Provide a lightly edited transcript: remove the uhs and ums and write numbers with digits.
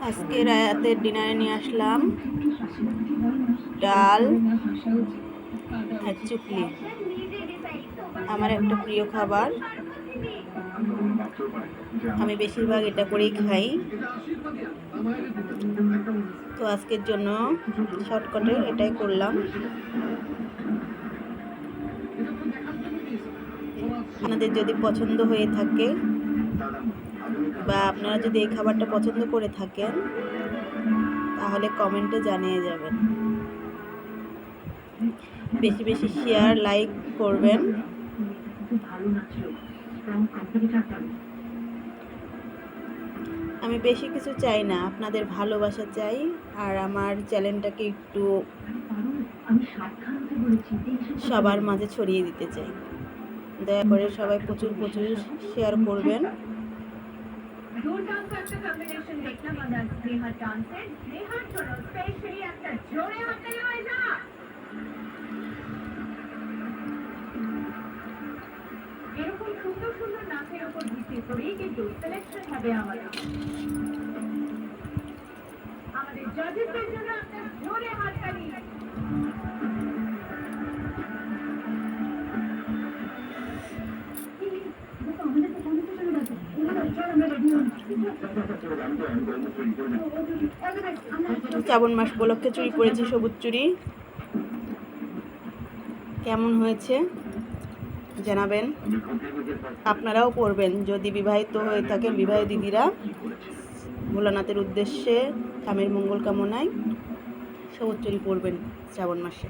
আজকে রাতের ডিনারে নিয়ে আসলাম ডাল আর চুকলি, আমার একটা প্রিয় খাবার। আমি বেশিরভাগ এটা করেই খাই। তো আজকের জন্য শর্টকাটে এটাই করলাম। আপনাদের যদি পছন্দ হয়ে থাকে বা আপনারা যদি এই খাবারটা পছন্দ করে থাকেন তাহলে কমেন্টে জানিয়ে যাবেন। বেশি বেশি শেয়ার লাইক করবেন। আমি বেশি কিছু চাই না, আপনাদের ভালোবাসা চাই আর আমার চ্যানেলটাকে একটু সবার মাঝে ছড়িয়ে দিতে চাই। দয়া করে সবাই প্রচুর প্রচুর শেয়ার করবেন। এরকম সুন্দর সুন্দর নাচের উপর ভিত্তি করেই কিন্তু সিলেকশন হবে আমাদের জাজেসদের জন্য আপনার জোরে হাততালি। শ্রাবণ মাস উপলক্ষে চুড়ি পরেছি, সবুজ চুড়ি। কেমন হয়েছে জানাবেন। আপনারাও পরবেন যদি বিবাহিত হয়ে থাকেন। বিবাহিত দিদিরা ভোলানাথের উদ্দেশ্যে স্বামীর মঙ্গল কামনায় সবুজ চুড়ি পরবেন শ্রাবণ মাসে।